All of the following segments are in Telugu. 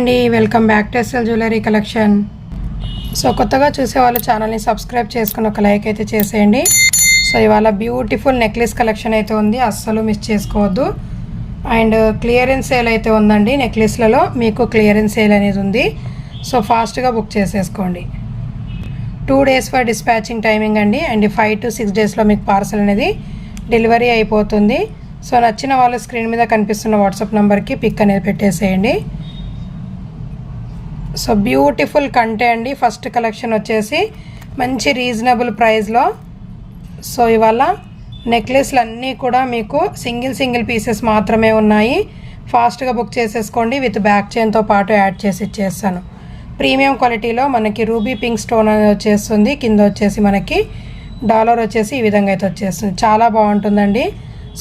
అండి, welcome back to S L jewellery collection. So కొత్తగా చూసే వాళ్ళు ఛానల్ని సబ్స్క్రైబ్ చేసుకుని ఒక లైక్ అయితే చేసేయండి. సో ఇవాళ బ్యూటిఫుల్ నెక్లెస్ కలెక్షన్ అయితే ఉంది, అస్సలు మిస్ చేసుకోవద్దు. అండ్ క్లియరెన్స్ సేల్ అయితే ఉందండి. నెక్లెస్లలో మీకు క్లియరెన్స్ సేల్ అనేది ఉంది. సో ఫాస్ట్గా బుక్ చేసేసుకోండి. 2 days ఫర్ డిస్పాచింగ్ టైమింగ్ అండి. అండ్ 5 to 6 daysలో మీకు పార్సల్ అనేది డెలివరీ అయిపోతుంది. సో నచ్చిన వాళ్ళు స్క్రీన్ మీద కనిపిస్తున్న వాట్సాప్ నెంబర్కి పిక్ అనేది పెట్టేసేయండి. సో బ్యూటిఫుల్ కంటే అండి. ఫస్ట్ కలెక్షన్ వచ్చేసి మంచి రీజనబుల్ ప్రైస్లో. సో ఇవాళ నెక్లెస్లు అన్నీ కూడా మీకు సింగిల్ పీసెస్ మాత్రమే ఉన్నాయి. ఫాస్ట్గా బుక్ చేసేసుకోండి. విత్ బ్యాక్ చైన్తో పాటు యాడ్ చేసి ఇచ్చేస్తాను. ప్రీమియం క్వాలిటీలో మనకి రూబీ పింక్ స్టోన్ అనేది వచ్చేస్తుంది. కింద వచ్చేసి మనకి డాలర్ వచ్చేసి ఈ విధంగా అయితే వచ్చేస్తుంది. చాలా బాగుంటుందండి.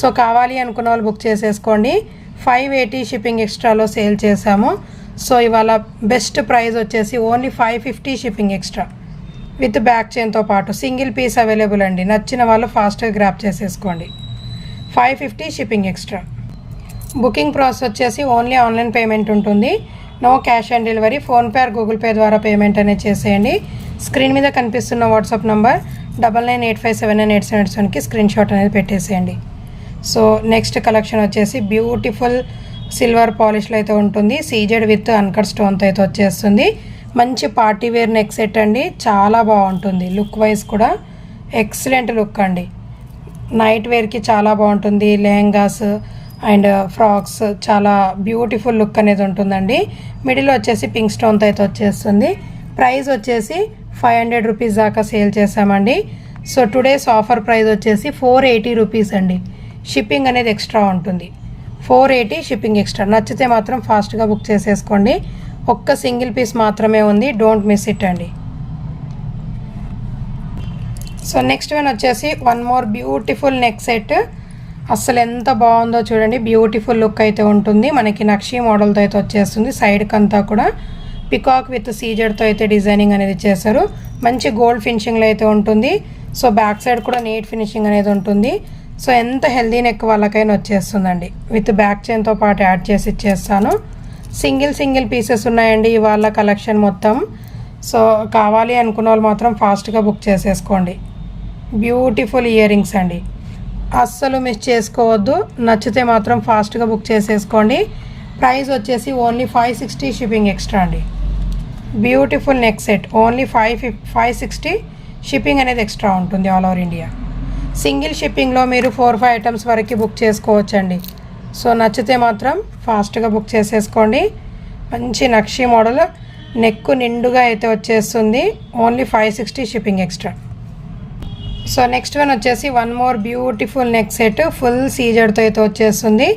సో కావాలి అనుకున్న వాళ్ళు బుక్ చేసేసుకోండి. 580 షిప్పింగ్ ఎక్స్ట్రాలో సేల్ చేసాము. సో ఇవాళ బెస్ట్ ప్రైస్ వచ్చేసి only 550 shipping extra with back చైన్తో పాటు సింగిల్ పీస్ అవైలబుల్ అండి. నచ్చిన వాళ్ళు ఫాస్ట్గా గ్రాప్ చేసేసుకోండి. 550 షిప్పింగ్ ఎక్స్ట్రా. బుకింగ్ ప్రాసెస్ వచ్చేసి ఓన్లీ ఆన్లైన్ పేమెంట్ ఉంటుంది. No cash on delivery. PhonePe or Google Pay ద్వారా పేమెంట్ అనేది చేసేయండి. స్క్రీన్ మీద కనిపిస్తున్న వాట్సాప్ నంబర్ 9985798787కి స్క్రీన్ షాట్ అనేది పెట్టేసేయండి. సో నెక్స్ట్ కలెక్షన్ వచ్చేసి బ్యూటిఫుల్ సిల్వర్ పాలిష్లో అయితే ఉంటుంది. సీజెడ్ విత్ అన్కట్ స్టోన్తో అయితే వచ్చేస్తుంది. మంచి పార్టీ వేర్ నెక్ సెట్ అండి. చాలా బాగుంటుంది. లుక్ వైజ్ కూడా ఎక్సలెంట్ లుక్ అండి. నైట్ వేర్కి చాలా బాగుంటుంది. లెహంగాస్ అండ్ ఫ్రాక్స్ చాలా బ్యూటిఫుల్ లుక్ అనేది ఉంటుందండి. మిడిల్ వచ్చేసి పింక్ స్టోన్తో అయితే వచ్చేస్తుంది. ప్రైస్ వచ్చేసి 500 రూపీస్ దాకా సేల్ చేసామండి. సో టుడేస్ ఆఫర్ ప్రైస్ వచ్చేసి 480 రూపీస్ అండి. షిప్పింగ్ అనేది ఎక్స్ట్రా ఉంటుంది. 480 షిప్పింగ్ ఎక్స్ట్రా. నచ్చితే మాత్రం ఫాస్ట్గా బుక్ చేసేసుకోండి. ఒక్క సింగిల్ పీస్ మాత్రమే ఉంది. డోంట్ మిస్ ఇట్ అండి. సో నెక్స్ట్ వన్ వచ్చేసి one more beautiful neck set. అస్సలు ఎంత బాగుందో చూడండి. బ్యూటిఫుల్ లుక్ అయితే ఉంటుంది. మనకి నక్షీ మోడల్తో అయితే వచ్చేస్తుంది. సైడ్కి అంతా కూడా పికాక్ విత్ సీజర్తో అయితే డిజైనింగ్ అనేది చేశారు. మంచి గోల్డ్ ఫినిషింగ్లో అయితే ఉంటుంది. సో బ్యాక్ సైడ్ కూడా నీట్ ఫినిషింగ్ అనేది ఉంటుంది. సో ఎంత హెల్దీ నెక్ వాళ్ళకైనా వచ్చేస్తుందండి. విత్ బ్యాక్ చైన్తో పాటు యాడ్ చేసి ఇచ్చేస్తాను. సింగిల్ పీసెస్ ఉన్నాయండి ఇవాళ కలెక్షన్ మొత్తం. సో కావాలి అనుకున్న వాళ్ళు మాత్రం ఫాస్ట్గా బుక్ చేసేసుకోండి. బ్యూటిఫుల్ ఇయర్ రింగ్స్ అండి. అస్సలు మిస్ చేసుకోవద్దు. నచ్చితే మాత్రం ఫాస్ట్గా బుక్ చేసేసుకోండి. ప్రైస్ వచ్చేసి ఓన్లీ 560 షిప్పింగ్ ఎక్స్ట్రా అండి. Beautiful neck set only 560 shipping అనేది ఎక్స్ట్రా ఉంటుంది ఆల్ ఓవర్ ఇండియా. సింగిల్ షిప్పింగ్లో మీరు 4-5 ఐటమ్స్ వరకు బుక్ చేసుకోవచ్చండి. సో నచ్చితే మాత్రం ఫాస్ట్గా బుక్ చేసేసుకోండి. మంచి నక్షీ మోడల్ నెక్ నిండుగా అయితే వచ్చేస్తుంది. Only 560 shipping extra. So next one వచ్చేసి one more beautiful neck set. Full సీజర్తో అయితే వచ్చేస్తుంది.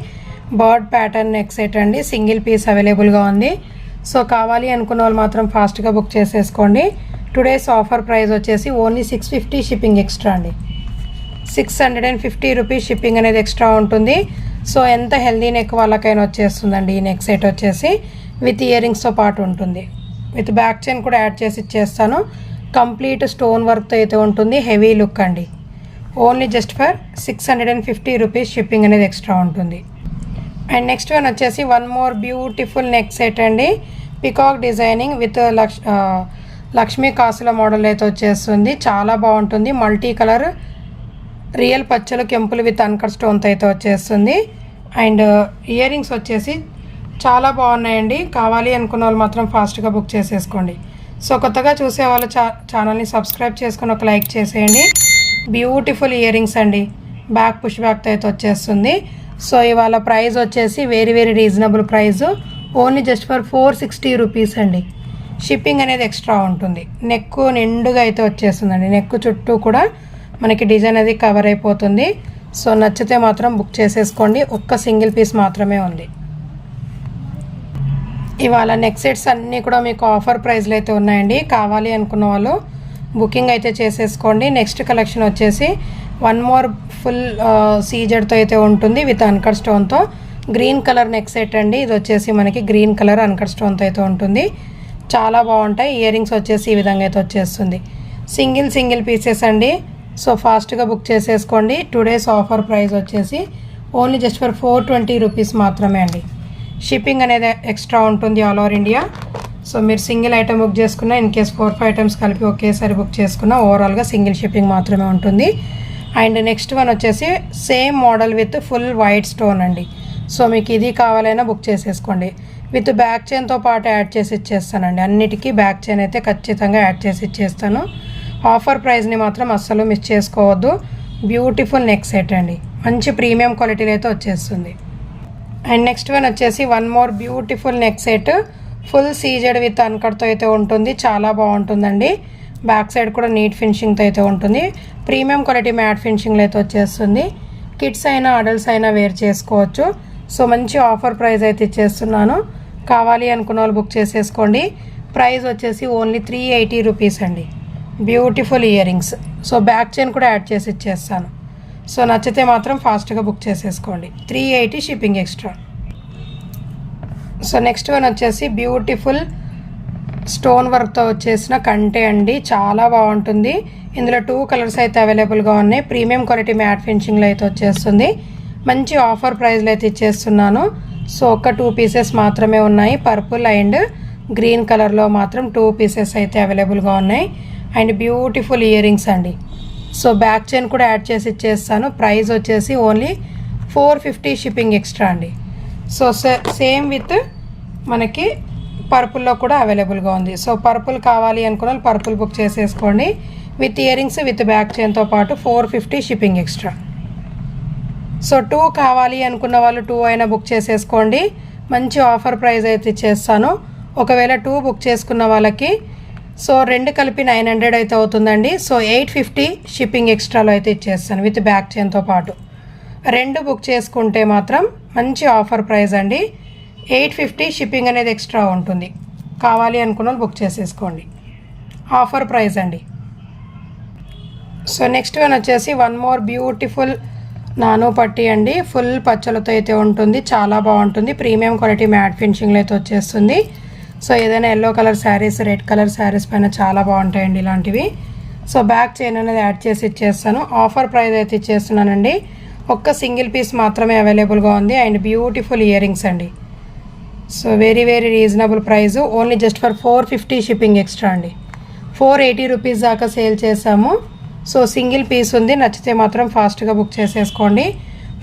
బర్డ్ ప్యాటర్న్ నెక్ సెట్ అండి. సింగిల్ పీస్ అవైలబుల్గా ఉంది. సో కావాలి అనుకున్న వాళ్ళు మాత్రం ఫాస్ట్గా బుక్ చేసేసుకోండి. టుడేస్ ఆఫర్ ప్రైస్ వచ్చేసి ఓన్లీ 650 షిప్పింగ్ ఎక్స్ట్రా అండి. 650 రూపీస్ షిప్పింగ్ అనేది ఎక్స్ట్రా ఉంటుంది. సో ఎంత హెల్దీ నెక్ వాళ్ళకైనా వచ్చేస్తుందండి. ఈ నెక్ సెట్ వచ్చేసి విత్ ఇయర్ రింగ్స్తో పాటు ఉంటుంది. విత్ బ్యాక్ చైన్ కూడా యాడ్ చేసి ఇచ్చేస్తాను. కంప్లీట్ స్టోన్ వర్క్తో అయితే ఉంటుంది. హెవీ లుక్ అండి. Only just for 650 rupees shipping అనేది ఎక్స్ట్రా ఉంటుంది. అండ్ నెక్స్ట్ వన్ వచ్చేసి one more beautiful neck set అండి. పికాక్ డిజైనింగ్ విత్ లక్ష్మీ కాసుల మోడల్ అయితే వచ్చేస్తుంది. చాలా బాగుంటుంది. మల్టీ కలర్ రియల్ పచ్చలు కెంపులు విత్ అన్కట్ స్టోన్తో అయితే వచ్చేస్తుంది. అండ్ ఇయర్ రింగ్స్ వచ్చేసి చాలా బాగున్నాయండి. కావాలి అనుకున్న వాళ్ళు మాత్రం ఫాస్ట్గా బుక్ చేసేసుకోండి. సో కొత్తగా చూసే వాళ్ళు ఛానల్ని సబ్స్క్రైబ్ చేసుకుని ఒక లైక్ చేసేయండి. బ్యూటిఫుల్ ఇయర్ రింగ్స్ అండి. బ్యాక్ పుష్ బ్యాక్తో అయితే వచ్చేస్తుంది. సో ఇవాళ ప్రైస్ వచ్చేసి very reasonable price. Only just for 460 rupees అండి. షిప్పింగ్ అనేది ఎక్స్ట్రా ఉంటుంది. నెక్ నిండుగా అయితే వచ్చేస్తుందండి. నెక్ చుట్టూ కూడా మనకి డిజైన్ అది కవర్ అయిపోతుంది. సో నచ్చితే మాత్రం బుక్ చేసేసుకోండి. ఒక్క సింగిల్ పీస్ మాత్రమే ఉంది. ఇవాళ నెక్ సెట్స్ అన్నీ కూడా మీకు ఆఫర్ ప్రైస్లో అయితే ఉన్నాయండి. కావాలి అనుకున్న వాళ్ళు బుకింగ్ అయితే చేసేసుకోండి. నెక్స్ట్ కలెక్షన్ వచ్చేసి వన్ మోర్ ఫుల్ సీజర్తో అయితే ఉంటుంది విత్ అన్కట్ స్టోన్తో. గ్రీన్ కలర్ నెక్ సెట్ అండి. ఇది వచ్చేసి మనకి గ్రీన్ కలర్ అన్కట్ స్టోన్తో అయితే ఉంటుంది. చాలా బాగుంటాయి. ఇయర్ రింగ్స్ వచ్చేసి ఈ విధంగా అయితే వచ్చేస్తుంది. సింగిల్ పీసెస్ అండి. సో ఫాస్ట్గా బుక్ చేసేసుకోండి. టుడేస్ ఆఫర్ ప్రైస్ వచ్చేసి ఓన్లీ జస్ట్ ఫర్ 420 రూపీస్ మాత్రమే అండి. షిప్పింగ్ అనేది ఎక్స్ట్రా ఉంటుంది ఆల్ ఓవర్ ఇండియా. సో మీరు సింగిల్ ఐటమ్ బుక్ చేసుకున్నా, ఇన్ కేస్ 4-5 ఐటమ్స్ కలిపి ఒకేసారి బుక్ చేసుకున్నా ఓవరాల్గా సింగిల్ షిప్పింగ్ మాత్రమే ఉంటుంది. అండ్ నెక్స్ట్ వన్ వచ్చేసి same model with full white stone అండి. సో మీకు ఇది కావాలైనా బుక్ చేసేసుకోండి. విత్ బ్యాక్ చైన్తో పాటు యాడ్ చేసి ఇచ్చేస్తానండి. అన్నిటికీ బ్యాక్ చైన్ అయితే ఖచ్చితంగా యాడ్ చేసి ఇచ్చేస్తాను. ఆఫర్ ప్రైస్ని మాత్రం అస్సలు మిస్ చేసుకోవద్దు. బ్యూటిఫుల్ నెక్ సెట్ అండి, మంచి ప్రీమియం క్వాలిటీలో అయితే వచ్చేస్తుంది. అండ్ నెక్స్ట్ వన్ వచ్చేసి one more beautiful neck set, full CZ with అన్కట్తో అయితే ఉంటుంది. చాలా బాగుంటుందండి. బ్యాక్ సైడ్ కూడా నీట్ ఫినిషింగ్తో అయితే ఉంటుంది. ప్రీమియం క్వాలిటీ మ్యాట్ ఫినిషింగ్లో అయితే వచ్చేస్తుంది. కిడ్స్ అయినా అడల్ట్స్ అయినా వేర్ చేసుకోవచ్చు. సో మంచి ఆఫర్ ప్రైస్ అయితే ఇచ్చేస్తున్నాను. కావాలి అనుకున్న వాళ్ళు బుక్ చేసేసుకోండి. ప్రైస్ వచ్చేసి ఓన్లీ 380 రూపీస్ అండి. Beautiful ear rings. So back chain కూడా యాడ్ చేసి ఇచ్చేస్తాను. సో నచ్చితే మాత్రం ఫాస్ట్గా బుక్ చేసేసుకోండి. 380 shipping extra. So next one వచ్చేసి బ్యూటిఫుల్ స్టోన్ వర్క్తో వచ్చేసిన కంటే అండి. చాలా బాగుంటుంది. ఇందులో 2 కలర్స్ అయితే అవైలబుల్గా ఉన్నాయి. ప్రీమియం క్వాలిటీ మ్యాట్ ఫినిషింగ్లో అయితే వచ్చేస్తుంది. మంచి ఆఫర్ ప్రైస్లో అయితే ఇచ్చేస్తున్నాను. సో ఒక 2 పీసెస్ మాత్రమే ఉన్నాయి. పర్పుల్ అండ్ గ్రీన్ కలర్లో మాత్రం 2 పీసెస్ అయితే అవైలబుల్గా ఉన్నాయి. అండ్ బ్యూటిఫుల్ ఇయర్ రింగ్స్ అండి. సో బ్యాక్ చైన్ కూడా యాడ్ చేసి ఇచ్చేస్తాను. ప్రైస్ వచ్చేసి ఓన్లీ 450 షిప్పింగ్ ఎక్స్ట్రా అండి. సో సేమ్ విత్ మనకి పర్పుల్లో కూడా అవైలబుల్గా ఉంది. సో పర్పుల్ కావాలి అనుకున్న వాళ్ళు పర్పుల్ బుక్ చేసేసుకోండి. With earrings with back చైన్తో పాటు 450 షిప్పింగ్ ఎక్స్ట్రా. సో 2 కావాలి అనుకున్న వాళ్ళు 2 అయినా బుక్ చేసేసుకోండి. మంచి ఆఫర్ ప్రైస్ అయితే ఇచ్చేస్తాను. ఒకవేళ 2 బుక్ చేసుకున్న వాళ్ళకి సో 2 కలిపి 900 అయితే అవుతుందండి. సో 850 షిప్పింగ్ ఎక్స్ట్రాలో అయితే ఇచ్చేస్తాను విత్ బ్యాక్ చైన్తో పాటు. 2 బుక్ చేసుకుంటే మాత్రం మంచి ఆఫర్ ప్రైస్ అండి. 850 షిప్పింగ్ అనేది ఎక్స్ట్రా ఉంటుంది. కావాలి అనుకున్న వాళ్ళు బుక్ చేసేసుకోండి. ఆఫర్ ప్రైస్ అండి. సో నెక్స్ట్ వన్ వచ్చేసి వన్ మోర్ బ్యూటిఫుల్ నానో పట్టీ అండి. ఫుల్ పచ్చలతో అయితే ఉంటుంది. చాలా బాగుంటుంది. ప్రీమియం క్వాలిటీ మ్యాట్ ఫినిషింగ్లో అయితే వచ్చేస్తుంది. సో ఏదైనా yellow colour saris, red colour saris పైన చాలా బాగుంటాయండి ఇలాంటివి. సో బ్యాక్ చైన్ అనేది యాడ్ చేసి ఇచ్చేస్తాను. ఆఫర్ ప్రైస్ అయితే ఇచ్చేస్తున్నానండి. ఒక్క సింగిల్ పీస్ మాత్రమే అవైలబుల్గా ఉంది. అండ్ బ్యూటిఫుల్ ఇయర్ రింగ్స్ అండి. So very reasonable price. Only just for 450 shipping extra అండి. 480 రూపీస్ దాకా సేల్ చేసాము. సో సింగిల్ పీస్ ఉంది. నచ్చితే మాత్రం ఫాస్ట్గా బుక్ చేసేసుకోండి.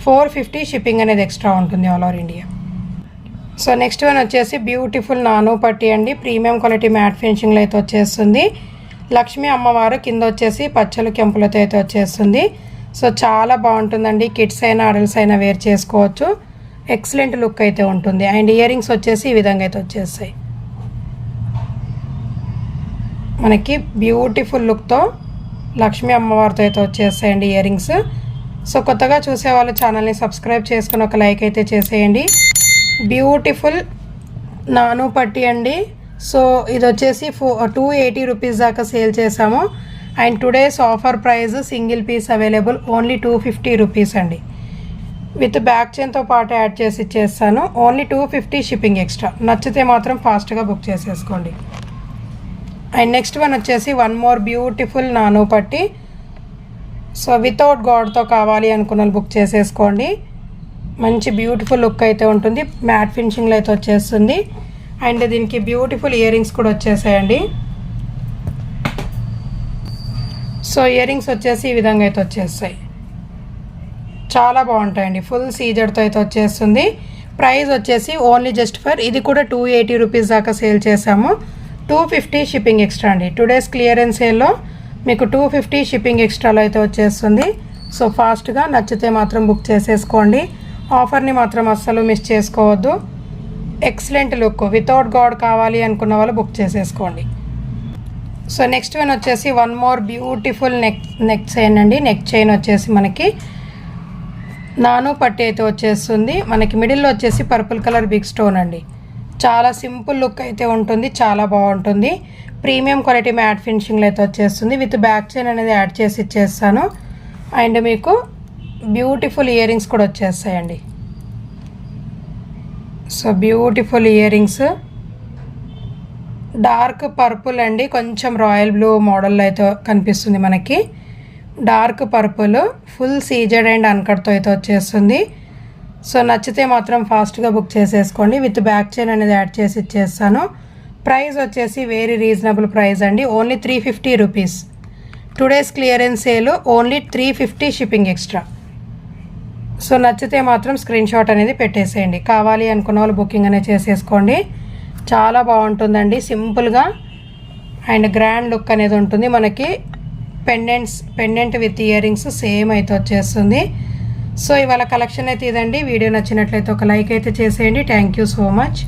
450 షిప్పింగ్ అనేది ఎక్స్ట్రా ఉంటుంది all over India. So next one వచ్చేసి బ్యూటిఫుల్ నానో పట్టీ అండి. ప్రీమియం క్వాలిటీ మ్యాట్ ఫినిషింగ్లో అయితే వచ్చేస్తుంది. లక్ష్మీ అమ్మవారు కింద వచ్చేసి పచ్చలు కెంపులతో అయితే వచ్చేస్తుంది. సో చాలా బాగుంటుందండి. కిడ్స్ అయినా అడల్ట్స్ అయినా వేర్ చేసుకోవచ్చు. ఎక్సలెంట్ లుక్ అయితే ఉంటుంది. అండ్ ఇయర్ రింగ్స్ వచ్చేసి ఈ విధంగా అయితే వచ్చేస్తాయి. మనకి బ్యూటిఫుల్ లుక్తో లక్ష్మీ అమ్మవారితో అయితే వచ్చేస్తాయండి ఇయర్ రింగ్స్. సో కొత్తగా చూసే వాళ్ళు ఛానల్ని సబ్స్క్రైబ్ చేసుకుని ఒక లైక్ అయితే చేసేయండి. బ్యూటిఫుల్ నానో పట్టీ అండి. సో ఇది వచ్చేసి 280 రూపీస్ దాకా సేల్ చేసాము. And today's offer price single piece available only 250 rupees అండి. విత్ బ్యాక్ చైన్తో పాటు యాడ్ చేసి ఇచ్చేస్తాను. Only 250 shipping extra. నచ్చితే మాత్రం ఫాస్ట్గా బుక్ చేసేసుకోండి. అండ్ నెక్స్ట్ వన్ వచ్చేసి వన్ మోర్ బ్యూటిఫుల్ నానో పట్టీ. సో వితౌట్ గాడ్తో కావాలి అనుకున్న బుక్ చేసేసుకోండి. మంచి బ్యూటిఫుల్ లుక్ అయితే ఉంటుంది. మ్యాట్ ఫినిషింగ్లో అయితే వచ్చేస్తుంది. అండ్ దీనికి బ్యూటిఫుల్ ఇయర్ రింగ్స్ కూడా వచ్చేసాయండి. సో ఇయర్ రింగ్స్ వచ్చేసి ఈ విధంగా అయితే వచ్చేస్తాయి. చాలా బాగుంటాయండి. ఫుల్ సీజర్తో అయితే వచ్చేస్తుంది. ప్రైస్ వచ్చేసి ఓన్లీ జస్ట్ ఫర్ ఇది కూడా 280 రూపీస్ దాకా సేల్ చేసాము. 250 షిప్పింగ్ ఎక్స్ట్రా అండి. టుడేస్ క్లియరెన్స్ సేల్లో మీకు 250 షిప్పింగ్ ఎక్స్ట్రాలో అయితే వచ్చేస్తుంది. సో ఫాస్ట్గా నచ్చితే మాత్రం బుక్ చేసేసుకోండి. ఆఫర్ని మాత్రం అస్సలు మిస్ చేసుకోవద్దు. Excellent look. వితౌట్ గాడ్ కావాలి అనుకున్న వాళ్ళు బుక్ చేసేసుకోండి. సో నెక్స్ట్ వన్ వచ్చేసి one more beautiful neck chain అండి. నెక్ చైన్ వచ్చేసి మనకి నానో పట్టీ అయితే వచ్చేస్తుంది. మనకి మిడిల్లో వచ్చేసి పర్పుల్ కలర్ బిగ్ స్టోన్ అండి. చాలా సింపుల్ లుక్ అయితే ఉంటుంది. చాలా బాగుంటుంది. ప్రీమియం క్వాలిటీ మ్యాట్ ఫినిషింగ్లో అయితే వచ్చేస్తుంది. విత్ బ్యాక్ చైన్ అనేది యాడ్ చేసి ఇచ్చేస్తాను. అండ్ మీకు బ్యూటిఫుల్ ఇయర్ రింగ్స్ కూడా వచ్చేస్తాయండి. So beautiful earrings. Dark purple అండి. కొంచెం రాయల్ బ్లూ మోడల్లో అయితే కనిపిస్తుంది మనకి. Dark purple full CZ and అన్కట్తో అయితే వచ్చేస్తుంది. సో నచ్చితే మాత్రం ఫాస్ట్గా బుక్ చేసేసుకోండి. విత్ బ్యాక్ చైన్ అనేది యాడ్ చేసి ఇచ్చేస్తాను. ప్రైస్ వచ్చేసి వెరీ రీజనబుల్ ప్రైస్ అండి. Only 350 rupees. Today's clearance sale only 350 shipping extra. So నచ్చితే మాత్రం స్క్రీన్ షాట్ అనేది పెట్టేసేయండి. కావాలి అనుకున్న వాళ్ళు బుకింగ్ అనేది చేసేసుకోండి. చాలా బాగుంటుందండి, సింపుల్గా అండ్ గ్రాండ్ లుక్ అనేది ఉంటుంది. మనకి pendant with ear rings same అయితే వచ్చేస్తుంది. సో ఇవాళ కలెక్షన్ అయితే ఇదండి. వీడియో నచ్చినట్లయితే ఒక లైక్ అయితే చేసేయండి. Thank you so much.